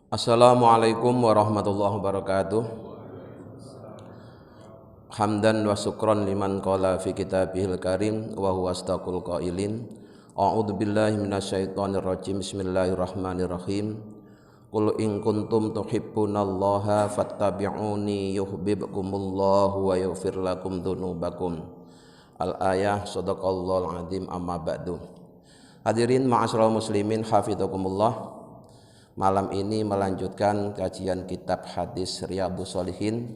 Assalamualaikum warahmatullahi wabarakatuh. Hamdan wa syukran liman qala fi kitabihil karim wa huwa astaqul qailin. A'udzu billahi minasyaitonir rajim. Bismillahirrahmanirrahim. Qul in kuntum tuhibbunallaha fattabi'uni yuhibbukumullahu wa yaghfir lakum dzunubakum. Al-ayah sadaqallahul azim amma ba'du. Hadirin ma'asyiral muslimin hafizakumullah. Malam ini melanjutkan kajian kitab hadis Riyadhus Shalihin,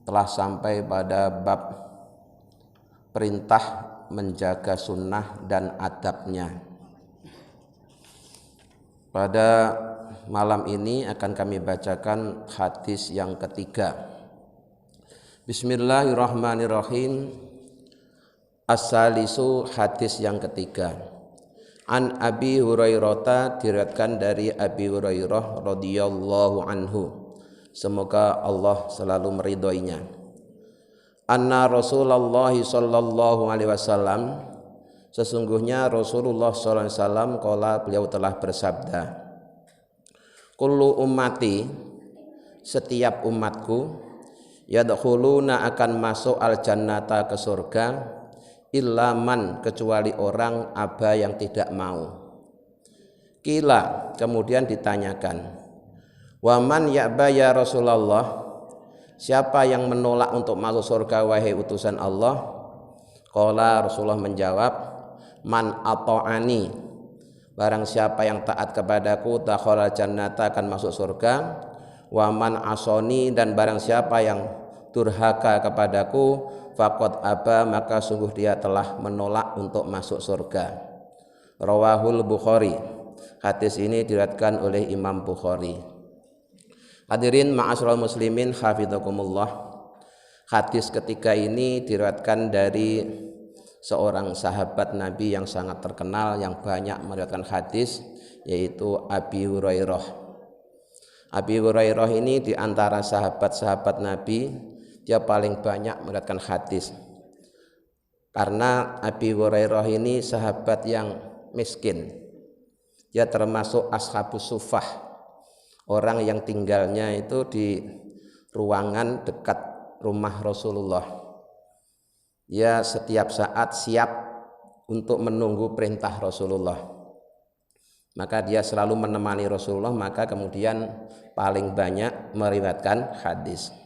telah sampai pada bab perintah menjaga sunnah dan adabnya. Pada malam ini akan kami bacakan hadis yang ketiga. Bismillahirrahmanirrahim. As-salisu, hadis yang ketiga. An Abi Hurairah, diriwayatkan dari Abi Hurairah radhiyallahu anhu, semoga Allah selalu meridhoinya. Anna Rasulullah sallallahu alaihi wasallam, sesungguhnya Rasulullah sallallahu alaihi wasallam qala, beliau telah bersabda, kullu ummati, setiap umatku, yadkhuluna, akan masuk al jannata, ke surga, illa man, kecuali orang aba, yang tidak mau. Kila, kemudian ditanyakan, wa man ya'ba ya Rasulullah, siapa yang menolak untuk masuk surga wahai utusan Allah? Qala, Rasulullah menjawab, man ata'ani, barang siapa yang taat kepadaku, dakhala jannata, akan masuk surga. Wa man asoni, dan barang siapa yang durhaka kepadaku, faqad aba, maka sungguh dia telah menolak untuk masuk surga. Rawahul Bukhari, hadis ini diriwayatkan oleh Imam Bukhari. Hadirin ma'asyiral muslimin hafizakumullah. Hadis ketiga ini diriwayatkan dari seorang sahabat Nabi yang sangat terkenal, yang banyak meriwayatkan hadis, yaitu Abi Hurairah. Abi Hurairah ini diantara sahabat-sahabat Nabi, dia paling banyak meriwayatkan hadis, karena Abi Hurairah ini sahabat yang miskin. Dia termasuk ashabus sufah, orang yang tinggalnya itu di ruangan dekat rumah Rasulullah. Dia setiap saat siap untuk menunggu perintah Rasulullah, maka dia selalu menemani Rasulullah, maka kemudian paling banyak meriwayatkan hadis.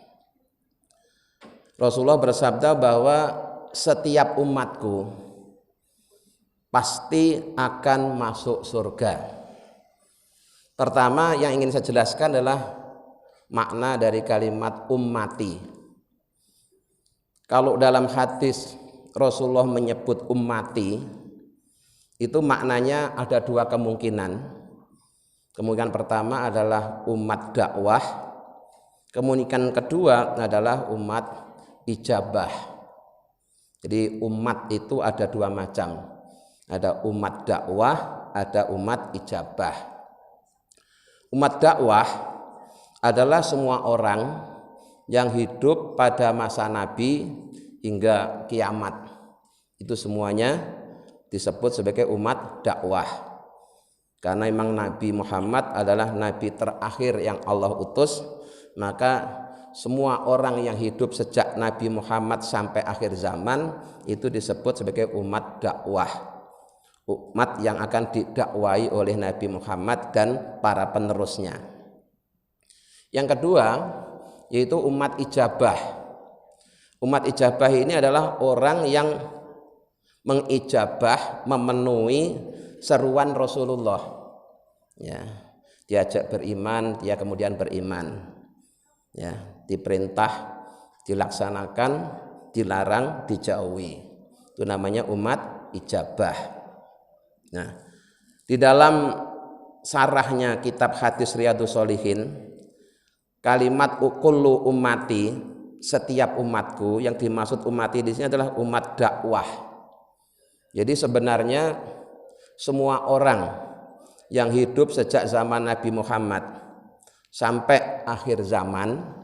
Rasulullah bersabda bahwa setiap umatku pasti akan masuk surga. Pertama yang ingin saya jelaskan adalah makna dari kalimat ummati. Kalau dalam hadis Rasulullah menyebut ummati, itu maknanya ada dua kemungkinan. Kemungkinan pertama adalah umat dakwah, kemungkinan kedua adalah umat ijabah. Jadi umat itu ada dua macam, ada umat dakwah, ada umat ijabah. Umat dakwah adalah semua orang yang hidup pada masa Nabi hingga kiamat, itu semuanya disebut sebagai umat dakwah, karena memang Nabi Muhammad adalah Nabi terakhir yang Allah utus, maka semua orang yang hidup sejak Nabi Muhammad sampai akhir zaman itu disebut sebagai umat dakwah, umat yang akan didakwai oleh Nabi Muhammad dan para penerusnya. Yang kedua yaitu umat ijabah. Umat ijabah ini adalah orang yang mengijabah, memenuhi seruan Rasulullah, ya, diajak beriman, dia kemudian beriman, ya, diperintah dilaksanakan, dilarang dijauhi, itu namanya umat ijabah. Nah, di dalam sarahnya kitab hadis Riyadhus Shalihin, kalimat kullu ummati, setiap umatku, yang dimaksud ummati di sini adalah umat dakwah. Jadi sebenarnya semua orang yang hidup sejak zaman Nabi Muhammad sampai akhir zaman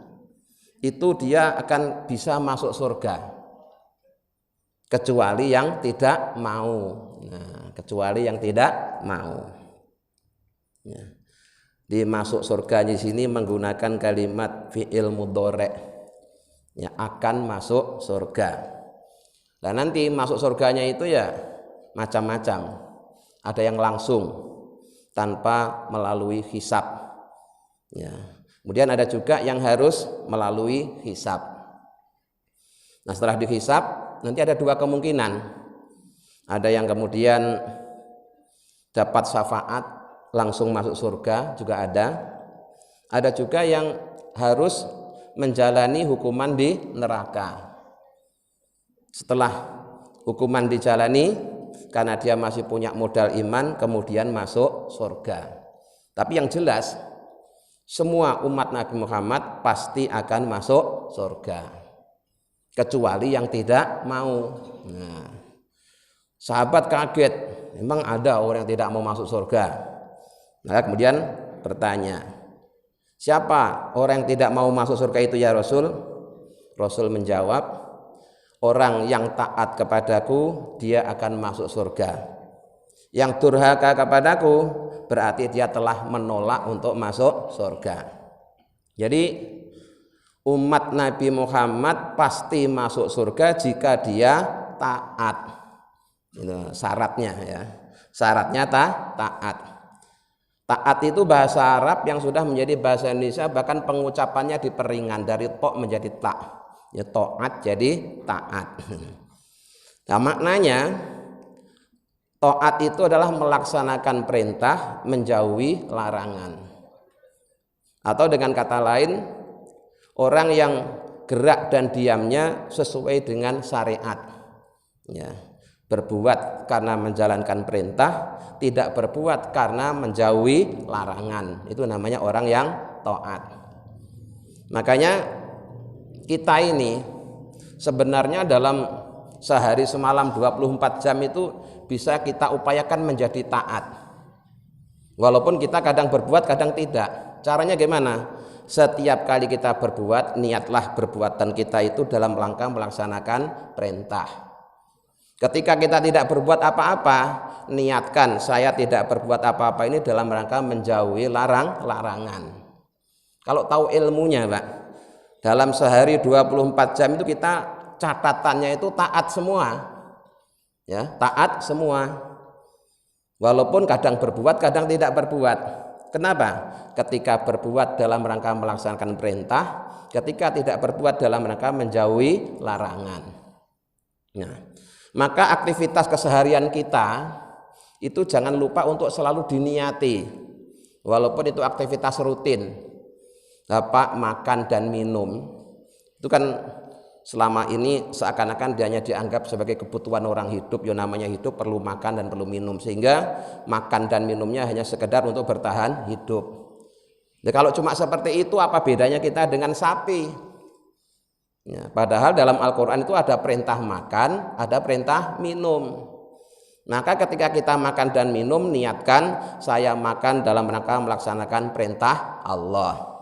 itu dia akan bisa masuk surga, kecuali yang tidak mau. Nah, kecuali yang tidak mau. Ya. Dimasuk surga di sini menggunakan kalimat fi'il mudhari', ya, akan masuk surga. Dan nanti masuk surganya itu ya macam-macam. Ada yang langsung tanpa melalui hisab, ya. Kemudian ada juga yang harus melalui hisab. Nah, setelah dihisab nanti ada dua kemungkinan. Ada yang kemudian dapat syafaat langsung masuk surga juga ada. Ada juga yang harus menjalani hukuman di neraka. Setelah hukuman dijalani, karena dia masih punya modal iman, kemudian masuk surga. Tapi yang jelas semua umat Nabi Muhammad pasti akan masuk surga, kecuali yang tidak mau. Nah, sahabat kaget, memang ada orang yang tidak mau masuk surga. Maka kemudian bertanya, siapa orang yang tidak mau masuk surga itu ya Rasul? Rasul menjawab, orang yang taat kepadaku dia akan masuk surga. Yang durhaka kepadaku berarti dia telah menolak untuk masuk surga. Jadi umat Nabi Muhammad pasti masuk surga jika dia taat. Itu syaratnya ya. Syaratnya taat. Taat itu bahasa Arab yang sudah menjadi bahasa Indonesia, bahkan pengucapannya diperingan dari to menjadi ta. Ya, taat jadi taat. Nah, maknanya taat itu adalah melaksanakan perintah, menjauhi larangan. Atau dengan kata lain, orang yang gerak dan diamnya sesuai dengan syariat. Ya, berbuat karena menjalankan perintah, tidak berbuat karena menjauhi larangan. Itu namanya orang yang taat. Makanya kita ini sebenarnya dalam sehari semalam 24 jam itu bisa kita upayakan menjadi taat. Walaupun kita kadang berbuat, kadang tidak. Caranya gimana? Setiap kali kita berbuat, niatlah perbuatan kita itu dalam rangka melaksanakan perintah. Ketika kita tidak berbuat apa-apa, niatkan saya tidak berbuat apa-apa ini dalam rangka menjauhi larangan. Kalau tahu ilmunya, Pak, dalam sehari 24 jam itu kita catatannya itu taat semua. Ya, taat semua. Walaupun kadang berbuat, kadang tidak berbuat. Kenapa? Ketika berbuat dalam rangka melaksanakan perintah, ketika tidak berbuat dalam rangka menjauhi larangan. Nah, maka aktivitas keseharian kita itu jangan lupa untuk selalu diniati, walaupun itu aktivitas rutin. Bapak makan dan minum itu kan selama ini seakan-akan dia hanya dianggap sebagai kebutuhan orang hidup. Ya, namanya hidup perlu makan dan perlu minum, sehingga makan dan minumnya hanya sekedar untuk bertahan hidup. Nah, kalau cuma seperti itu, apa bedanya kita dengan sapi? Ya, padahal dalam Al-Quran itu ada perintah makan, ada perintah minum. Maka ketika kita makan dan minum, niatkan saya makan dalam rangka melaksanakan perintah Allah.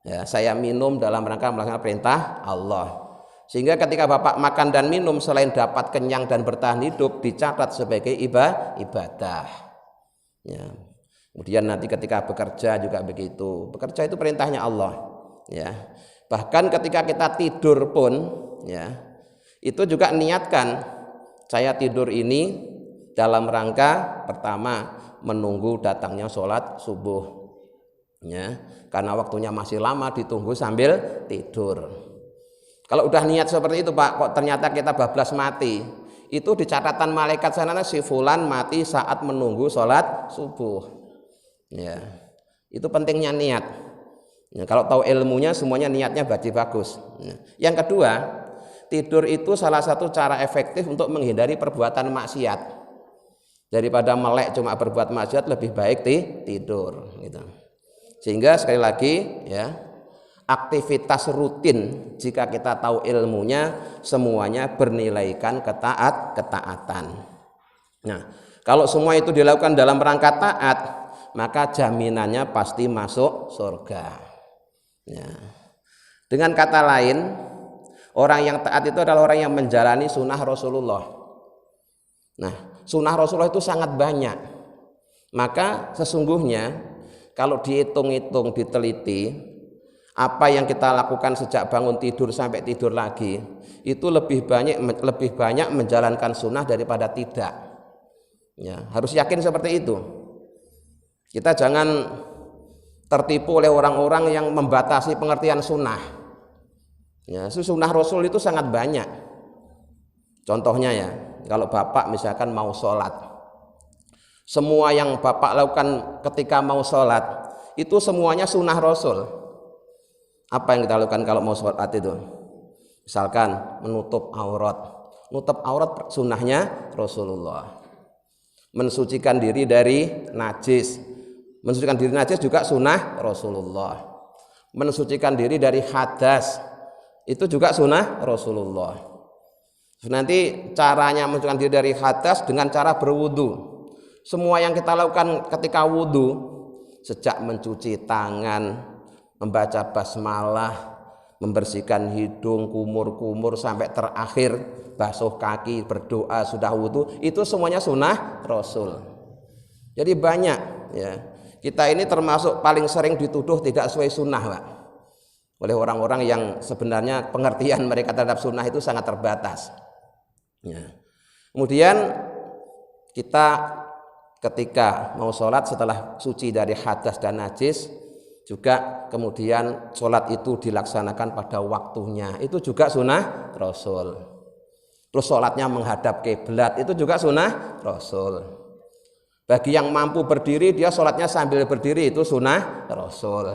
Ya, saya minum dalam rangka melaksanakan perintah Allah. Sehingga ketika Bapak makan dan minum, selain dapat kenyang dan bertahan hidup, dicatat sebagai ibadah. Ya. Kemudian nanti ketika bekerja juga begitu. Bekerja itu perintahnya Allah. Ya. Bahkan ketika kita tidur pun, ya, itu juga niatkan saya tidur ini dalam rangka pertama menunggu datangnya sholat subuh, ya, karena waktunya masih lama, ditunggu sambil tidur. Kalau udah niat seperti itu, Pak, kok ternyata kita bablas mati, itu di catatan malaikat sana si fulan mati saat menunggu sholat subuh. Ya, itu pentingnya niat. Ya, kalau tahu ilmunya semuanya niatnya berarti bagus. Ya. Yang kedua, tidur itu salah satu cara efektif untuk menghindari perbuatan maksiat. Daripada melek cuma berbuat maksiat, lebih baik tidur. Gitu. Sehingga sekali lagi, ya, aktivitas rutin jika kita tahu ilmunya semuanya bernilaikan ketaatan. Nah, kalau semua itu dilakukan dalam rangka taat, maka jaminannya pasti masuk surga. Ya. Dengan kata lain, orang yang taat itu adalah orang yang menjalani sunnah Rasulullah. Nah, sunnah Rasulullah itu sangat banyak. Maka sesungguhnya Kalau dihitung-hitung, diteliti, apa yang kita lakukan sejak bangun tidur sampai tidur lagi itu lebih banyak menjalankan sunnah daripada tidak. Ya, harus yakin seperti itu. Kita jangan tertipu oleh orang-orang yang membatasi pengertian sunnah. Ya, sunnah Rasul itu sangat banyak. Contohnya ya, kalau bapak misalkan mau sholat, semua yang bapak lakukan ketika mau sholat itu semuanya sunnah Rasul. Apa yang kita lakukan kalau mau sholat itu? Misalkan menutup aurat sunnahnya Rasulullah. Mensucikan diri dari najis, mensucikan diri najis juga sunnah Rasulullah. Mensucikan diri dari hadas itu juga sunnah Rasulullah. Nanti caranya mensucikan diri dari hadas dengan cara berwudu. Semua yang kita lakukan ketika wudu, sejak mencuci tangan, membaca basmalah, membersihkan hidung, kumur-kumur sampai terakhir basuh kaki, berdoa sudah wudu, itu semuanya sunnah Rasul. Jadi banyak ya. Kita ini termasuk paling sering dituduh tidak sesuai sunnah, Pak, oleh orang-orang yang sebenarnya pengertian mereka terhadap sunnah itu sangat terbatas. Ya. Kemudian kita ketika mau sholat setelah suci dari hadas dan najis, juga kemudian sholat itu dilaksanakan pada waktunya, itu juga sunnah Rasul. Terus sholatnya menghadap kiblat, itu juga sunnah Rasul. Bagi yang mampu berdiri, dia sholatnya sambil berdiri, itu sunnah Rasul.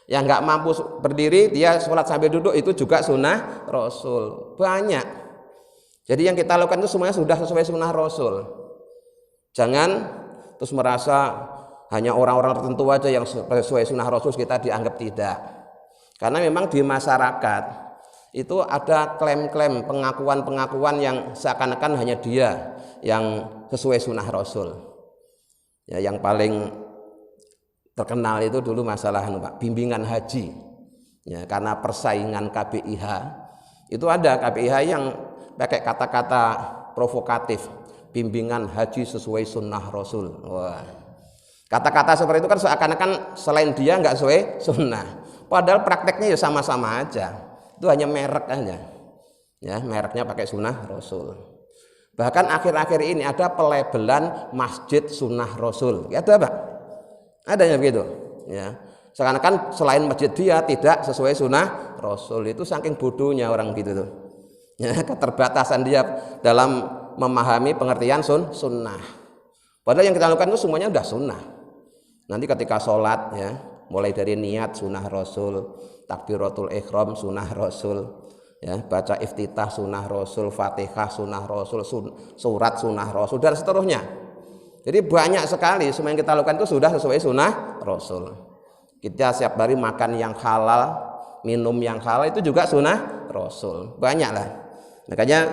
Yang nggak mampu berdiri, dia sholat sambil duduk, itu juga sunnah Rasul. Banyak. Jadi yang kita lakukan itu semuanya sudah sesuai sunnah Rasul. Jangan terus merasa hanya orang-orang tertentu aja yang sesuai sunnah Rasul kita dianggap tidak. Karena memang di masyarakat itu ada klaim-klaim, pengakuan-pengakuan yang seakan-akan hanya dia yang sesuai sunnah Rasul. Ya, yang paling terkenal itu dulu masalah Pak, bimbingan haji. Ya, karena persaingan KBIH itu ada KBIH yang pakai kata-kata provokatif, bimbingan haji sesuai sunnah Rasul. Wah, kata-kata seperti itu kan seakan-akan selain dia nggak sesuai sunnah, padahal prakteknya ya sama-sama aja, itu hanya merek aja ya, mereknya pakai sunnah Rasul. Bahkan akhir-akhir ini ada pelebelan masjid sunnah Rasul, ya, ada Pak, adanya begitu ya, seakan-akan selain masjid dia tidak sesuai sunnah Rasul. Itu saking bodohnya orang gitu tuh ya, keterbatasan dia dalam memahami pengertian sunnah. Padahal yang kita lakukan itu semuanya sudah sunnah. Nanti ketika sholat ya, mulai dari niat sunnah Rasul, takbiratul ihram sunnah Rasul, ya, baca iftitah sunnah Rasul, Fatihah sunnah Rasul, surat sunnah Rasul, dan seterusnya. Jadi banyak sekali semua yang kita lakukan itu sudah sesuai sunnah Rasul. Kita setiap hari makan yang halal, minum yang halal, itu juga sunnah Rasul. Banyak lah. Makanya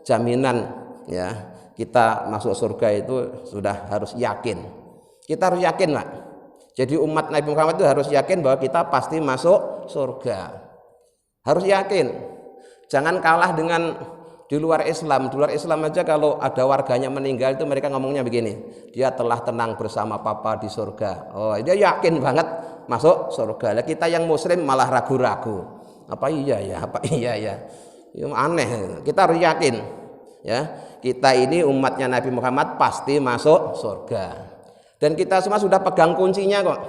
jaminan ya kita masuk surga itu sudah harus yakin. Kita harus yakin, Pak. Jadi umat Nabi Muhammad itu harus yakin bahwa kita pasti masuk surga. Harus yakin. Jangan kalah dengan di luar Islam. Di luar Islam aja kalau ada warganya meninggal itu mereka ngomongnya begini, dia telah tenang bersama papa di surga. Oh, dia yakin banget masuk surga. Lah kita yang muslim malah ragu-ragu. Apa iya ya? Apa iya ya? Itu aneh. Kita harus yakin. Ya, kita ini umatnya Nabi Muhammad pasti masuk surga. Dan kita semua sudah pegang kuncinya kok.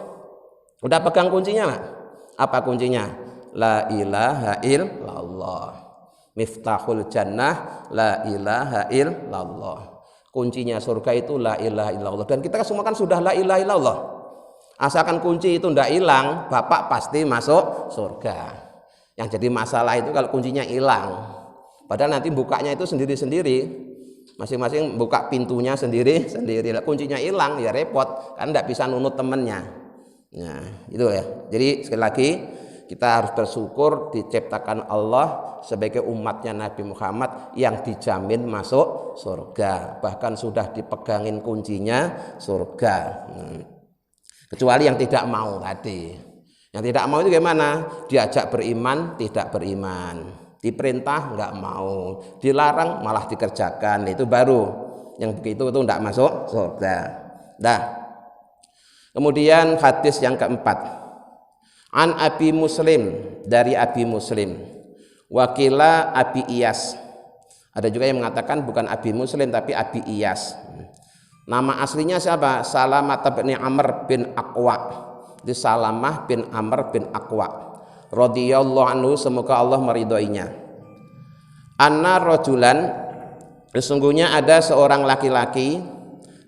Udah pegang kuncinya, Pak. Apa kuncinya? La ilaha illallah. Miftahul jannah la ilaha illallah. Kuncinya surga itu la ilaha illallah. Dan kita semua kan sudah la ilaha illallah. Asalkan kunci itu tidak hilang, Bapak pasti masuk surga. Yang jadi masalah itu kalau kuncinya hilang. Padahal nanti bukanya itu sendiri-sendiri. Masing-masing buka pintunya sendiri-sendiri. Kuncinya hilang ya repot, kan tidak bisa nunut temennya. Nah, itu ya. Jadi sekali lagi kita harus bersyukur diciptakan Allah sebagai umatnya Nabi Muhammad yang dijamin masuk surga. Bahkan sudah dipegangin kuncinya surga. Kecuali yang tidak mau tadi. Yang tidak mau itu gimana? Diajak beriman, tidak beriman. Diperintah nggak mau, dilarang malah dikerjakan, itu baru yang begitu itu tidak masuk surga. Dah. Kemudian hadis yang keempat, an Abi Muslim, dari Abi Muslim, wakila Abi Iyas. Ada juga yang mengatakan bukan Abi Muslim tapi Abi Iyas. Nama aslinya siapa? Salamah bin Amr bin Aqwa. Di Salamah bin Amr bin Aqwa radhiyallahu anhu, semoga Allah meridhoinya. Anna rajulan, sesungguhnya ada seorang laki-laki,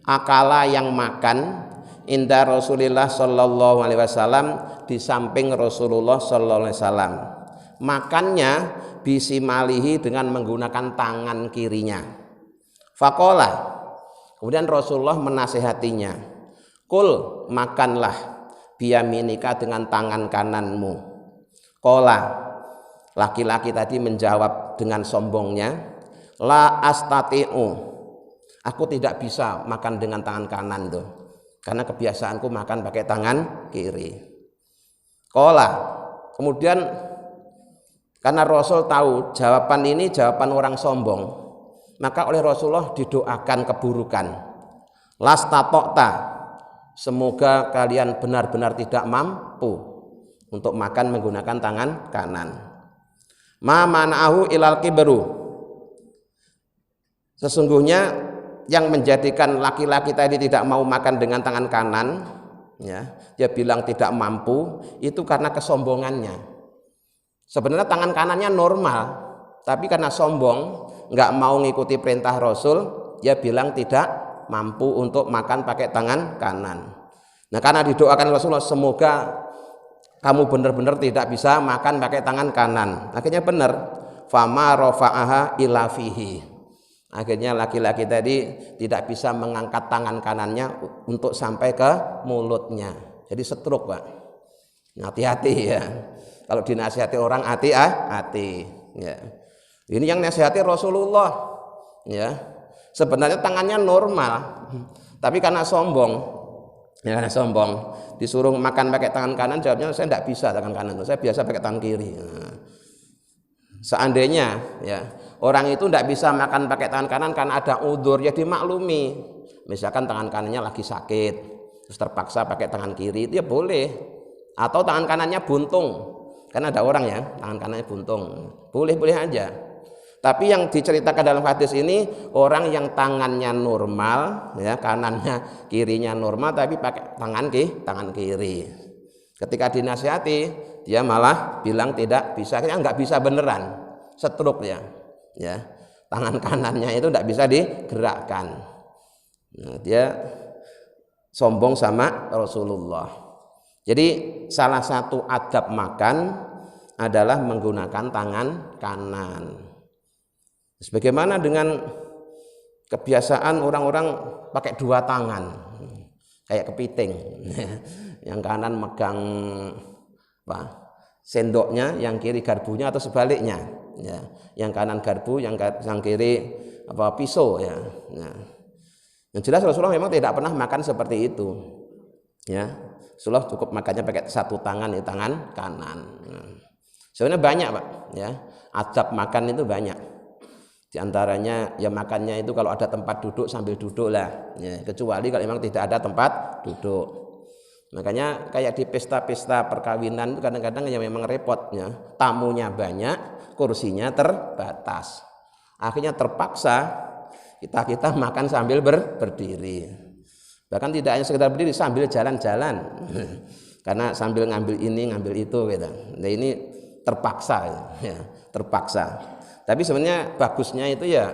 akala yang makan, inda Rasulillah sallallahu alaihi wasallam, di samping Rasulullah sallallahu alaihi wasallam. Makannya bisimalihi, dengan menggunakan tangan kirinya. Faqala, kemudian Rasulullah menasihatinya, kul, makanlah, biyaminika, dengan tangan kananmu. Qala, laki-laki tadi menjawab dengan sombongnya, la astati'u, aku tidak bisa makan dengan tangan kanan tuh, karena kebiasaanku makan pakai tangan kiri. Qala, kemudian karena Rasul tahu jawaban ini jawaban orang sombong, maka oleh Rasulullah didoakan keburukan. Lastatokta, semoga kalian benar-benar tidak mampu untuk makan menggunakan tangan kanan. Ma mana'ahu ilal kibru, sesungguhnya yang menjadikan laki-laki tadi tidak mau makan dengan tangan kanan, ya, dia bilang tidak mampu, itu karena kesombongannya. Sebenarnya tangan kanannya normal, tapi karena sombong, nggak mau ngikuti perintah Rasul, dia bilang tidak mampu untuk makan pakai tangan kanan. Nah, karena didoakan Rasulullah, semoga kamu benar-benar tidak bisa makan pakai tangan kanan. Akhirnya benar, fama rafa'aha ila fihi. Akhirnya laki-laki tadi tidak bisa mengangkat tangan kanannya untuk sampai ke mulutnya. Jadi stroke, Pak. Hati-hati ya. Kalau dinasihati orang hati, ya. Ini yang nasihati Rasulullah, ya. Sebenarnya tangannya normal, tapi karena sombong, ya, karena sombong, disuruh makan pakai tangan kanan, jawabnya saya tidak bisa tangan kanan, saya biasa pakai tangan kiri. Nah, seandainya, ya, orang itu tidak bisa makan pakai tangan kanan karena ada udzur, ya dimaklumi. Misalkan tangan kanannya lagi sakit, terus terpaksa pakai tangan kiri, itu ya boleh. Atau tangan kanannya buntung. Kan ada orang ya, tangan kanannya buntung, boleh-boleh aja. Tapi yang diceritakan dalam hadis ini, orang yang tangannya normal, ya, kanannya kirinya normal, tapi pakai tangan kiri. Ketika dinasihati, dia malah bilang tidak bisa, akhirnya nggak bisa beneran, stroke ya, tangan kanannya itu nggak bisa digerakkan. Nah, dia sombong sama Rasulullah. Jadi salah satu adab makan adalah menggunakan tangan kanan. Sebagaimana dengan kebiasaan orang-orang pakai dua tangan, kayak kepiting. Yang kanan megang sendoknya, yang kiri garpunya, atau sebaliknya. Ya, yang kanan garpu, yang kiri pisau. Ya. Nah, yang jelas Rasulullah memang tidak pernah makan seperti itu. Ya. Rasulullah cukup makannya pakai satu tangan, ya, tangan kanan. Sebenarnya banyak, Pak, ya. Adab makan itu banyak. Di antaranya ya makannya itu kalau ada tempat duduk sambil duduk lah, ya, kecuali kalau memang tidak ada tempat duduk. Makanya kayak di pesta-pesta perkawinan itu kadang-kadang ya memang repotnya, tamunya banyak, kursinya terbatas. Akhirnya terpaksa kita makan sambil berdiri. Bahkan tidak hanya sekedar berdiri, sambil jalan-jalan, karena sambil ngambil ini ngambil itu gitu. Nah, ini terpaksa, ya, terpaksa. Tapi sebenarnya bagusnya itu ya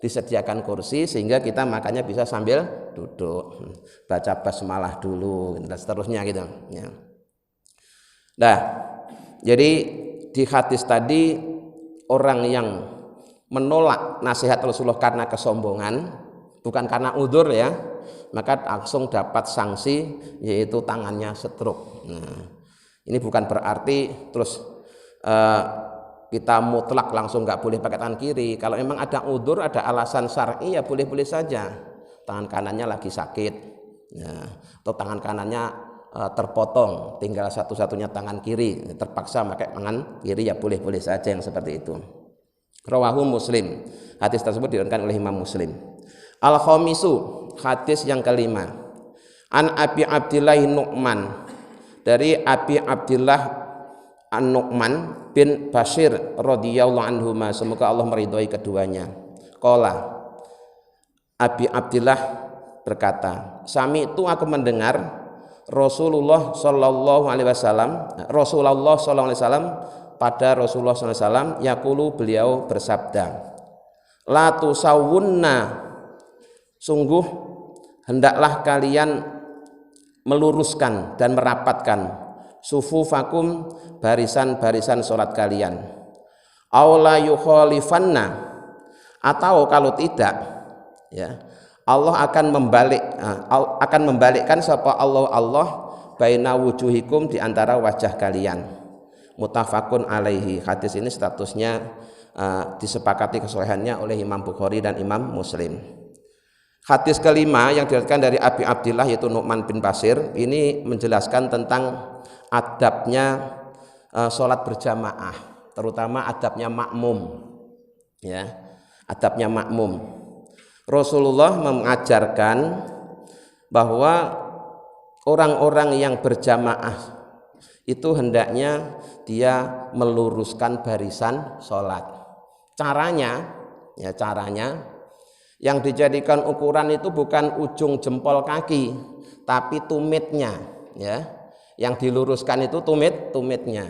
disediakan kursi sehingga kita makannya bisa sambil duduk, baca basmalah dulu dan seterusnya gitu. Ya. Nah, jadi di hadis tadi orang yang menolak nasihat Rasulullah karena kesombongan, bukan karena udzur, ya, maka langsung dapat sanksi, yaitu tangannya stroke. Nah, ini bukan berarti terus kita mutlak langsung nggak boleh pakai tangan kiri. Kalau memang ada udzur, ada alasan syar'i, ya boleh-boleh saja. Tangan kanannya lagi sakit, ya, atau tangan kanannya terpotong, tinggal satu-satunya tangan kiri, terpaksa pakai tangan kiri, ya boleh-boleh saja yang seperti itu. Rawahu Muslim, hadis tersebut diriwayatkan oleh Imam Muslim. Al-khamisu, hadis yang kelima. An Abi Abdillah Nu'man, dari Abi Abdillah An-Nu'man bin Bashir radhiyallahu anhuma, semoga Allah meridhai keduanya. Qala, Abi Abdillah berkata, sami itu aku mendengar Rasulullah sallallahu alaihi wasallam pada Rasulullah sallallahu alaihi wasallam yaqulu, beliau bersabda, la tusawwunna, sungguh hendaklah kalian meluruskan dan merapatkan sufufakum, barisan-barisan salat kalian. Aw la yukhalifanna, atau kalau tidak, ya, Allah akan membalikkan sapa Allah baina wujuhikum, di antara wajah kalian. Muttafaqun alaihi. Hadis ini statusnya disepakati kesahihannya oleh Imam Bukhari dan Imam Muslim. Hadis kelima yang diriwayatkan dari Abi Abdillah yaitu Nu'man bin Bashir, ini menjelaskan tentang adabnya sholat berjamaah, terutama adabnya makmum, ya, adabnya makmum. Rasulullah mengajarkan bahwa orang-orang yang berjamaah itu hendaknya dia meluruskan barisan sholat. Caranya, ya, caranya yang dijadikan ukuran itu bukan ujung jempol kaki, tapi tumitnya, ya. Yang diluruskan itu tumitnya.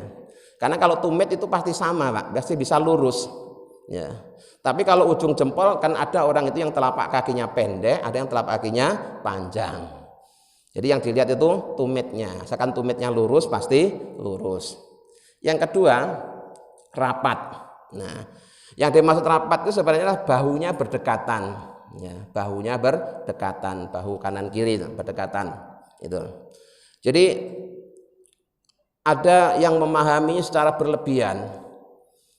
Karena kalau tumit itu pasti sama, Pak, pasti bisa lurus, ya. Tapi kalau ujung jempol kan ada orang itu yang telapak kakinya pendek, ada yang telapak kakinya panjang. Jadi yang dilihat itu tumitnya. Misalkan tumitnya lurus, pasti lurus. Yang kedua, rapat. Nah, yang dimaksud rapat itu sebenarnya bahunya berdekatan, ya, bahunya berdekatan, bahu kanan kiri berdekatan itu. Jadi ada yang memahami secara berlebihan,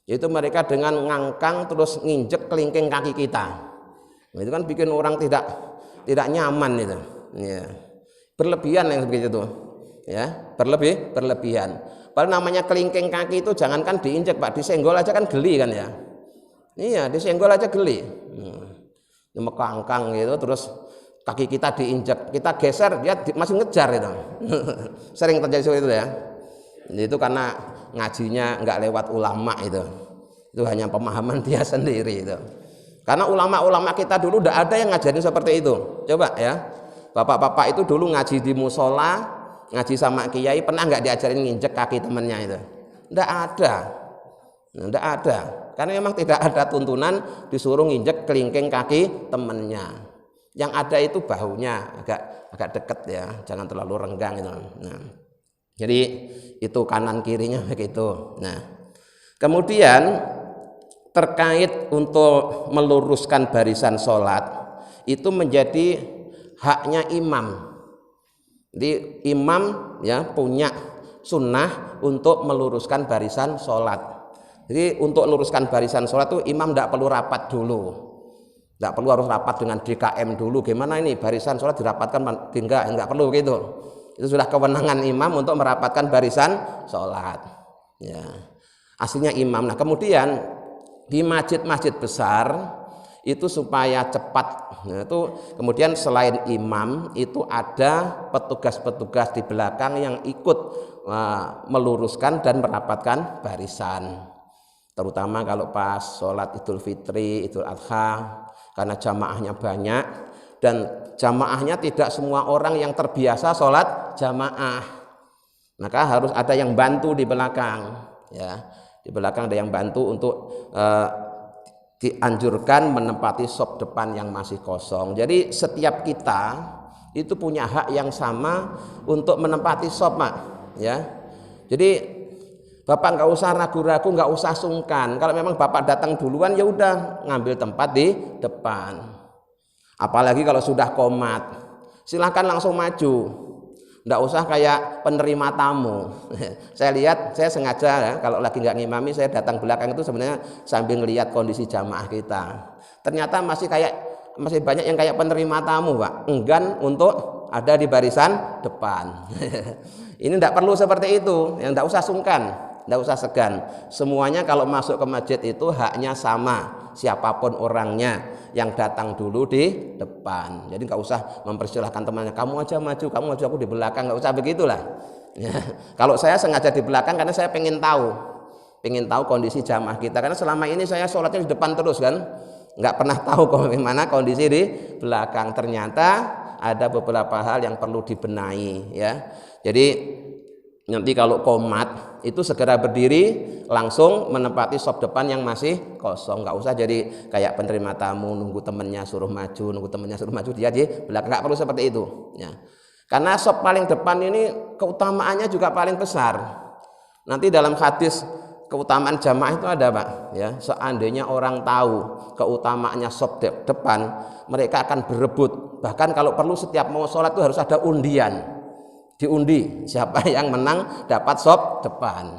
yaitu mereka dengan ngangkang terus nginjek kelingking kaki kita. Nah, itu kan bikin orang tidak nyaman itu, ya. Berlebihan yang begitu itu, ya, berlebihan. Padahal namanya kelingking kaki itu jangankan diinjek, Pak, disenggol aja kan geli kan, ya. Iya, disenggol aja geli. Mekangkang gitu, terus kaki kita diinjak, kita geser, dia masih ngejar itu. Sering terjadi seperti itu, ya. Itu karena ngajinya nggak lewat ulama itu hanya pemahaman dia sendiri itu. Karena ulama-ulama kita dulu tidak ada yang ngajarin seperti itu. Coba, ya, bapak-bapak itu dulu ngaji di musola, ngaji sama kiai, pernah nggak diajarin nginjek kaki temennya itu? Tidak ada, tidak ada. Karena memang tidak ada tuntunan disuruh nginjek kelingking kaki temennya. Yang ada itu bahunya agak dekat, ya, jangan terlalu renggang itu. Nah, jadi itu kanan kirinya begitu. Nah, kemudian terkait untuk meluruskan barisan sholat itu menjadi haknya imam. Jadi imam, ya, punya sunnah untuk meluruskan barisan sholat. Jadi untuk meluruskan barisan sholat itu imam tidak perlu rapat dulu, tidak perlu harus rapat dengan DKM dulu. Gimana ini barisan sholat dirapatkan? Enggak perlu gitu. Itu sudah kewenangan imam untuk merapatkan barisan sholat, ya, aslinya imam. Nah, kemudian di masjid-masjid besar itu supaya cepat, nah, itu kemudian selain imam itu ada petugas-petugas di belakang yang ikut meluruskan dan merapatkan barisan. Terutama kalau pas sholat Idul Fitri, Idul Adha, karena jamaahnya banyak dan jamaahnya tidak semua orang yang terbiasa sholat jamaah, maka harus ada yang bantu di belakang, ya, di belakang ada yang bantu untuk dianjurkan menempati sop depan yang masih kosong. Jadi setiap kita itu punya hak yang sama untuk menempati sop, Mak, ya. Jadi Bapak nggak usah ragu-ragu, nggak usah sungkan. Kalau memang Bapak datang duluan, ya udah ngambil tempat di depan. Apalagi kalau sudah qomat, silahkan langsung maju. Nggak usah kayak penerima tamu. Saya lihat, saya sengaja, ya, kalau lagi nggak ngimami, saya datang belakang itu sebenarnya sambil ngelihat kondisi jamaah kita. Ternyata masih banyak yang kayak penerima tamu, Pak, enggan untuk ada di barisan depan. Ini tidak perlu seperti itu, yang tidak usah sungkan. Tidak usah segan. Semuanya kalau masuk ke masjid itu haknya sama, siapapun orangnya, yang datang dulu di depan. Jadi nggak usah mempersilahkan temannya, kamu aja maju, kamu maju, aku di belakang. Nggak usah begitulah. Ya. Kalau saya sengaja di belakang karena saya pengen tahu kondisi jamaah kita. Karena selama ini saya sholatnya di depan terus kan, nggak pernah tahu bagaimana kondisi di belakang. Ternyata ada beberapa hal yang perlu dibenahi ya. Jadi nanti kalau qomat itu segera berdiri langsung menempati sop depan yang masih kosong. Nggak usah jadi kayak penerima tamu nunggu temennya suruh maju, dia di belakang. Nggak perlu seperti itu ya. Karena sop paling depan ini keutamaannya juga paling besar. Nanti dalam hadis keutamaan jamaah itu ada Pak ya. Seandainya orang tahu keutamaannya sop depan, mereka akan berebut. Bahkan kalau perlu setiap mau sholat itu harus ada undian. Diundi siapa yang menang dapat sop depan.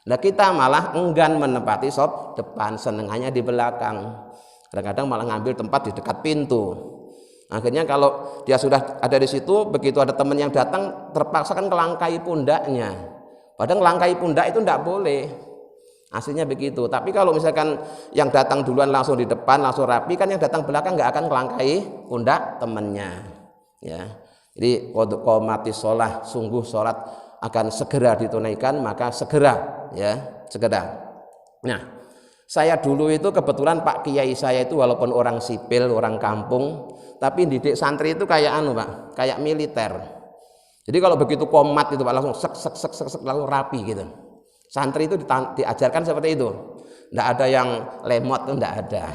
Nah kita malah enggan menempati sop depan, senengannya di belakang. Kadang-kadang malah ngambil tempat di dekat pintu. Akhirnya kalau dia sudah ada di situ, begitu ada teman yang datang terpaksa kan kelangkai pundaknya. Padahal kelangkai pundak itu tidak boleh. Aslinya begitu. Tapi kalau misalkan yang datang duluan langsung di depan langsung rapi, kan yang datang belakang nggak akan kelangkai pundak temannya. Ya. Jadi qomati sholat, sungguh sholat akan segera ditunaikan, maka segera ya, segera. Nah, saya dulu itu kebetulan Pak Kiai saya itu walaupun orang sipil, orang kampung, tapi didik santri itu kayak Pak, kayak militer. Jadi kalau begitu qomat itu Pak langsung sek langsung rapi gitu. Santri itu diajarkan seperti itu. Tidak ada yang lemot, itu tidak ada.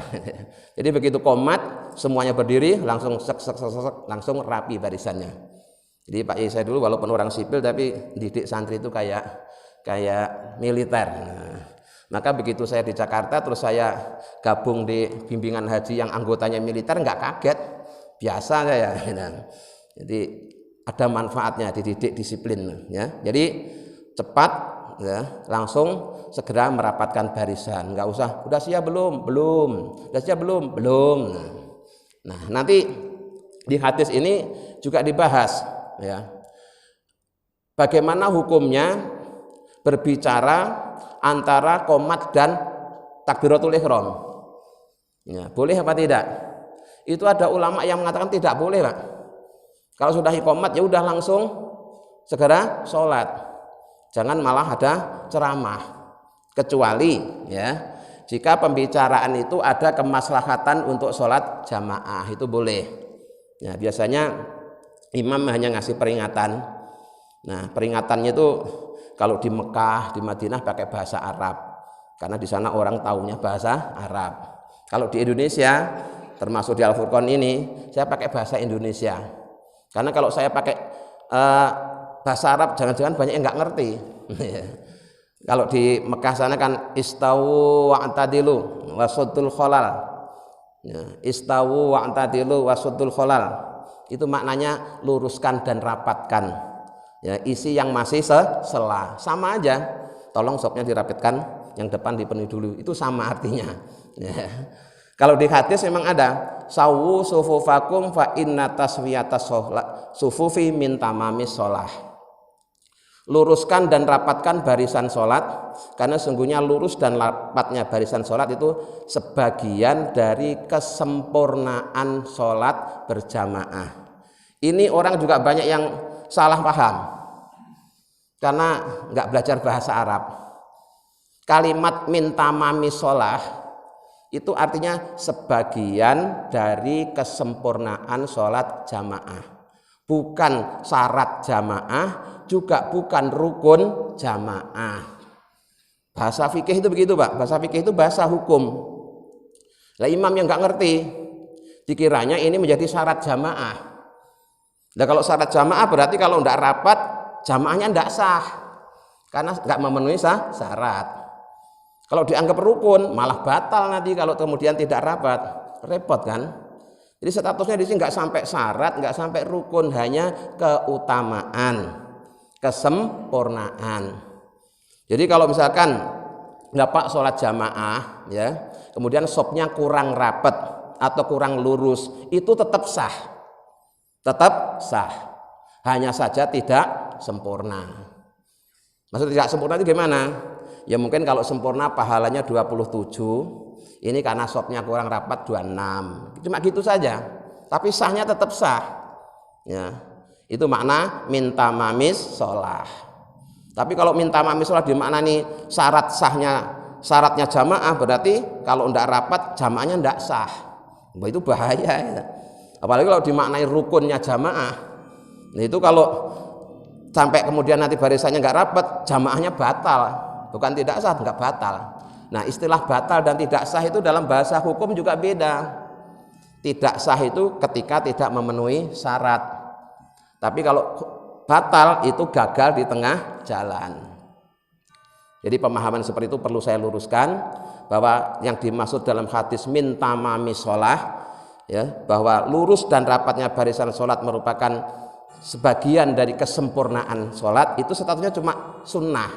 Jadi begitu qomat semuanya berdiri langsung langsung rapi barisannya. Jadi Pak Yai saya dulu walaupun orang sipil tapi didik santri itu kayak militer. Nah, maka begitu saya di Jakarta terus saya gabung di bimbingan haji yang anggotanya militer, nggak kaget, biasa saya. Nah, jadi ada manfaatnya dididik disiplin ya. Jadi cepat ya, langsung segera merapatkan barisan, nggak usah udah siap belum, udah siap belum. Nah nanti di hadis ini juga dibahas ya, bagaimana hukumnya berbicara antara qomat dan takbiratul ihram ya, boleh apa tidak? Itu ada ulama yang mengatakan tidak boleh Pak. Kalau sudah iqamat ya udah langsung segera sholat, jangan malah ada ceramah. Kecuali ya jika pembicaraan itu ada kemaslahatan untuk sholat jamaah, itu boleh ya. Biasanya imam hanya ngasih peringatan. Nah peringatannya itu kalau di Mekah, di Madinah pakai bahasa Arab karena di sana orang taunya bahasa Arab. Kalau di Indonesia termasuk di Al-Furqan ini saya pakai bahasa Indonesia karena kalau saya pakai bahasa Arab jangan-jangan banyak yang nggak ngerti. Kalau di Mekah sana kan istawu wa'tadilu wasuddul khalal ya, istawu wa'tadilu wasuddul khalal itu maknanya luruskan dan rapatkan ya, isi yang masih sela sama aja, tolong sopnya dirapatkan, yang depan dipenuhi dulu, itu sama artinya ya. Kalau di hadis memang ada sawu sufufakum fa inna taswiyatas sufufi min tamamis sholah, luruskan dan rapatkan barisan sholat karena sungguhnya lurus dan rapatnya barisan sholat itu sebagian dari kesempurnaan sholat berjamaah. Ini orang juga banyak yang salah paham karena nggak belajar bahasa Arab. Kalimat min tamamis sholah itu artinya sebagian dari kesempurnaan sholat jamaah, bukan syarat jamaah, juga bukan rukun jamaah. Bahasa fikih itu begitu Pak, bahasa fikih itu bahasa hukum. Lah imam yang nggak ngerti dikiranya ini menjadi syarat jamaah. Nah kalau syarat jamaah berarti kalau nggak rapat jamaahnya nggak sah karena nggak memenuhi syarat. Kalau dianggap rukun malah batal nanti kalau kemudian tidak rapat, repot kan. Jadi statusnya di sini nggak sampai syarat, nggak sampai rukun, hanya keutamaan, kesempurnaan. Jadi kalau misalkan Bapak sholat jamaah ya, kemudian sopnya kurang rapat atau kurang lurus, itu tetap sah, hanya saja tidak sempurna. Maksud tidak sempurna itu gimana? ya mungkin kalau sempurna pahalanya 27, ini karena sopnya kurang rapat 26, cuma gitu saja, tapi sahnya tetap sah ya. Itu makna minta mamis sholah. Tapi kalau minta mamis sholah dimaknani syaratnya jamaah, berarti kalau tidak rapat jamaahnya tidak sah. Itu bahaya ya. Apalagi kalau dimaknai rukunnya jamaah, nah itu kalau sampai kemudian nanti barisannya nggak rapat, jamaahnya batal, bukan tidak sah, nggak batal. Nah istilah batal dan tidak sah itu dalam bahasa hukum juga beda. Tidak sah itu ketika tidak memenuhi syarat, tapi kalau batal itu gagal di tengah jalan. Jadi pemahaman seperti itu perlu saya luruskan, bahwa yang dimaksud dalam hadis minta mamis sholah ya, bahwa lurus dan rapatnya barisan sholat merupakan sebagian dari kesempurnaan sholat, itu statusnya cuma sunnah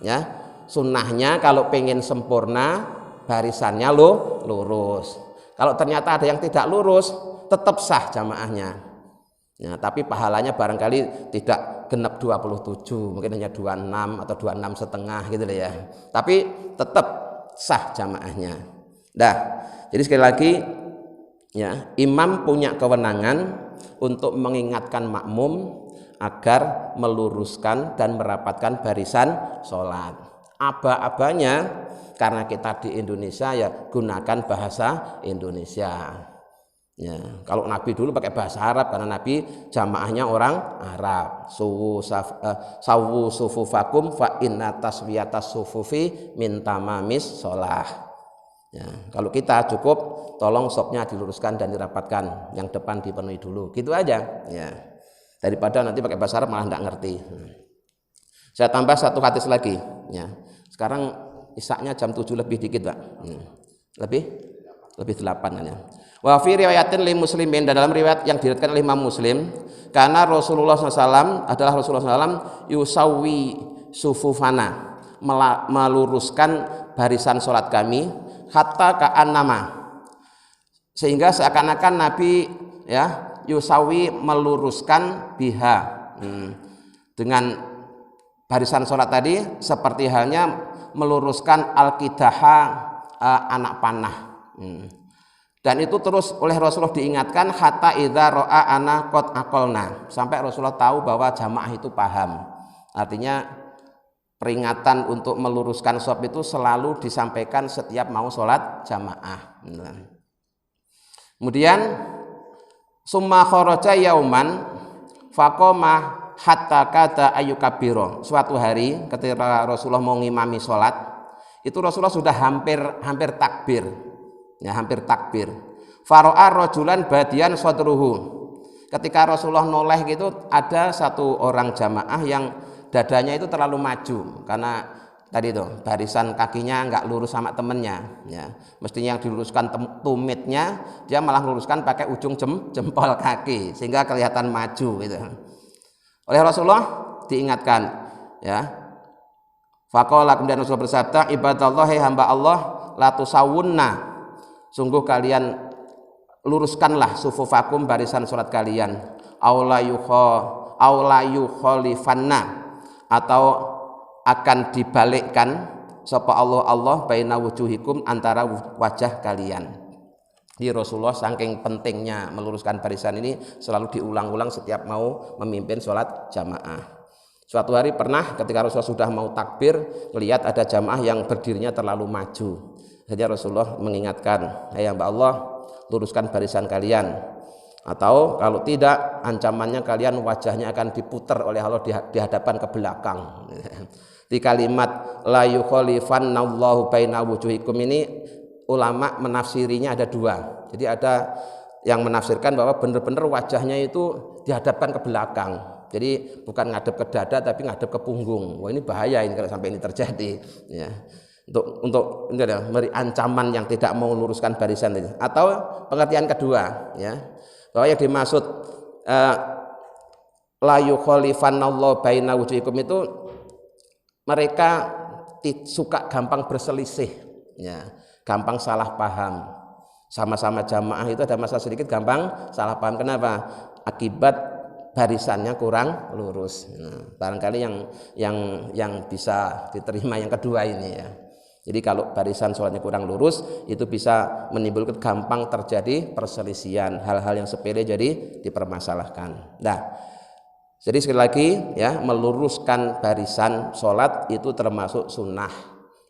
ya. Sunnahnya kalau pengen sempurna barisannya lurus. Kalau ternyata ada yang tidak lurus, tetap sah jamaahnya ya, tapi pahalanya barangkali tidak genap 27, mungkin hanya 26 atau 26 setengah gitu ya, tapi tetap sah jamaahnya. Nah, jadi sekali lagi ya, imam punya kewenangan untuk mengingatkan makmum agar meluruskan dan merapatkan barisan sholat. Aba-abanya karena kita di Indonesia ya gunakan bahasa Indonesia ya. Kalau Nabi dulu pakai bahasa Arab karena Nabi jamaahnya orang Arab. Sawu sufufakum fa inna taswiyatas sufufi min tamamis sholah ya. Kalau kita cukup tolong sopnya diluruskan dan dirapatkan, yang depan dipenuhi dulu, gitu aja ya, daripada nanti pakai bahasa Arab malah tidak ngerti. Saya tambah satu hadis lagi ya. Sekarang isaknya jam 7 lebih dikit Pak, lebih 8 ya. Wa fi riwayatin li muslimin, dan dalam riwayat yang diriwayatkan oleh Imam Muslim, karena Rasulullah SAW adalah Rasulullah SAW yusawi sufufana, meluruskan barisan sholat kami, hatta ka'annama, sehingga seakan-akan Nabi ya yusawi meluruskan biha dengan barisan sholat tadi, seperti halnya meluruskan al-qidaha anak panah. Dan itu terus oleh Rasulullah diingatkan hatta idza ra'a ana qad aqalna, sampai Rasulullah tahu bahwa jamaah itu paham. Artinya peringatan untuk meluruskan shaf itu selalu disampaikan setiap mau sholat jamaah. Kemudian summa kharaja yauman faqama hatta kata ayyukabiro. Suatu hari ketika Rasulullah mau ngimami sholat, itu Rasulullah sudah hampir takbir ya, hampir takbir. Faro'a rajulan badian sadruhu. Ketika Rasulullah noleh gitu, ada satu orang jamaah yang dadanya itu terlalu maju, karena tadi tuh barisan kakinya nggak lurus sama temennya ya. Mestinya yang diluruskan tumitnya, dia malah luruskan pakai ujung jempol kaki sehingga kelihatan maju gitu. Oleh Rasulullah diingatkan ya. Faqala, kemudian Rasulullah bersabda, ibadallah, hai hamba Allah, la tusawunna, sungguh kalian luruskanlah sufufakum, barisan salat kalian, aula yukhalifanna, atau akan dibalikkan sapa Allah baina wujuhikum, antara wajah kalian. Di Rasulullah saking pentingnya meluruskan barisan ini selalu diulang-ulang setiap mau memimpin sholat jamaah. Suatu hari pernah ketika Rasulullah sudah mau takbir, melihat ada jamaah yang berdirinya terlalu maju. Jadi Rasulullah mengingatkan, hai hamba Allah, luruskan barisan kalian, atau kalau tidak ancamannya kalian wajahnya akan diputar oleh Allah di hadapan ke belakang. Di kalimat la yukhalifannallahu baina wujuhikum ini ulama menafsirinya ada dua. Jadi ada yang menafsirkan bahwa benar-benar wajahnya itu dihadapkan ke belakang. Jadi bukan ngadep ke dada tapi ngadep ke punggung. Wah, ini bahaya ini kalau sampai ini terjadi ya. Untuk memberi ancaman yang tidak mau meluruskan barisan itu. Atau pengertian kedua ya, bahwa yang dimaksud la yukhalifannallahu baina wujuhikum itu mereka suka gampang berselisih ya, gampang salah paham. Sama-sama jamaah itu ada masalah sedikit gampang salah paham. Kenapa? Akibat barisannya kurang lurus. Nah, barangkali yang bisa diterima yang kedua ini ya. Jadi kalau barisan sholatnya kurang lurus itu bisa menimbulkan gampang terjadi perselisihan, hal-hal yang sepele jadi dipermasalahkan. Nah, jadi sekali lagi ya, meluruskan barisan sholat itu termasuk sunnah,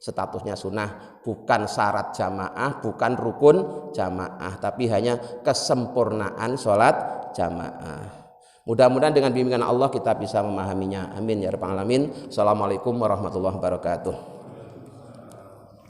statusnya sunnah, bukan syarat jamaah, bukan rukun jamaah, tapi hanya kesempurnaan sholat jamaah. Mudah-mudahan dengan bimbingan Allah kita bisa memahaminya. Amin ya rabbal alamin. Assalamualaikum warahmatullahi wabarakatuh.